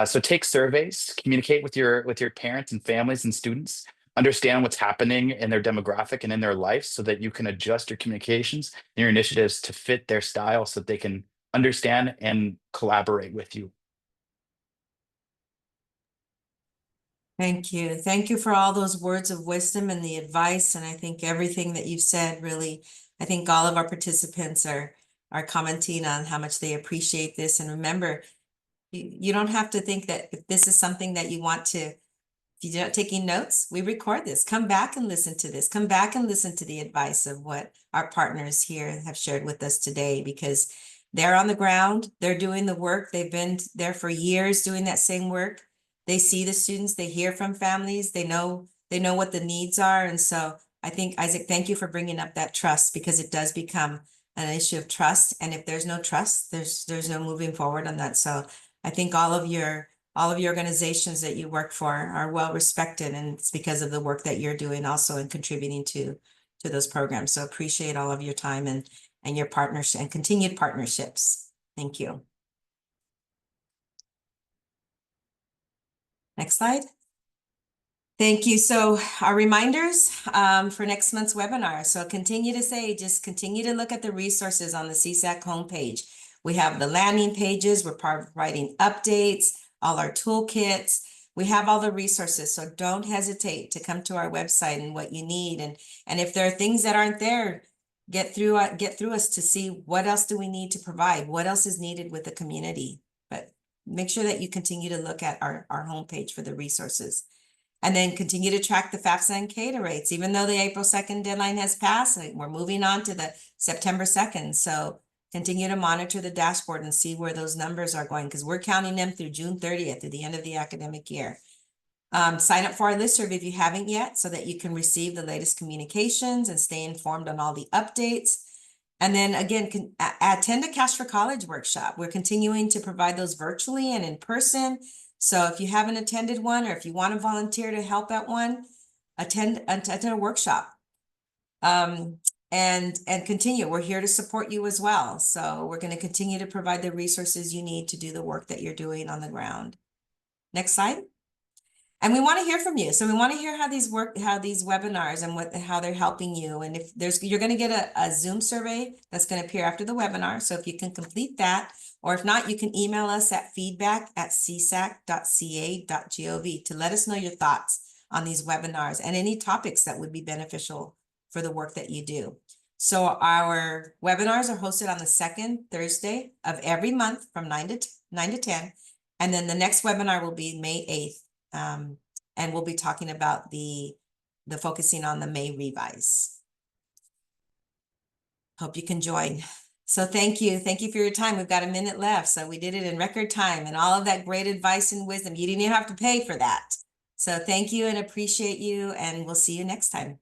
So take surveys, communicate with your parents and families and students, understand what's happening in their demographic and in their life so that you can adjust your communications and your initiatives to fit their style so that they can understand and collaborate with you. Thank you. Thank you for all those words of wisdom and the advice. And I think everything that you've said really, I think all of our participants are commenting on how much they appreciate this. And remember, you don't have to think that if this is something that you want to, if you're not taking notes, we record this. Come back and listen to this. Come back and listen to the advice of what our partners here have shared with us today, because they're on the ground, they're doing the work. They've been there for years doing that same work. They see the students, they hear from families, they know what the needs are. And so I think, Isaac, thank you for bringing up that trust, because it does become an issue of trust. And if there's no trust, there's no moving forward on that. So I think all of your organizations that you work for are well respected, and it's because of the work that you're doing also and contributing to those programs. So appreciate all of your time and your partnership and continued partnerships. Thank you. Next slide. Thank you. So our reminders for next month's webinar. So just continue to look at the resources on the CSAC homepage. We have the landing pages. We're providing updates, all our toolkits. We have all the resources. So don't hesitate to come to our website and what you need. And if there are things that aren't there, get through us to see what else do we need to provide, what else is needed with the community. But make sure that you continue to look at our homepage for the resources. And then continue to track the FAFSA and CADA rates. Even though the April 2nd deadline has passed, we're moving on to the September 2nd. So continue to monitor the dashboard and see where those numbers are going, because we're counting them through June 30th, through the end of the academic year. Sign up for our listserv if you haven't yet, so that you can receive the latest communications and stay informed on all the updates. And then again, attend a Cash for College workshop. We're continuing to provide those virtually and in person. So if you haven't attended one, or if you want to volunteer to help at one, attend a workshop. And continue. We're here to support you as well. So we're going to continue to provide the resources you need to do the work that you're doing on the ground. Next slide. And we want to hear from you. So we want to hear how these webinars and how they're helping you. And if you're going to get a Zoom survey that's going to appear after the webinar. So if you can complete that, or if not, you can email us at feedback@csac.ca.gov to let us know your thoughts on these webinars and any topics that would be beneficial for the work that you do. So our webinars are hosted on the second Thursday of every month from 9 to 10. And then the next webinar will be May 8th. And we'll be talking about the focusing on the May revise. Hope you can join. So thank you. Thank you for your time. We've got a minute left. So we did it in record time, and all of that great advice and wisdom. You didn't even have to pay for that. So thank you and appreciate you, and we'll see you next time.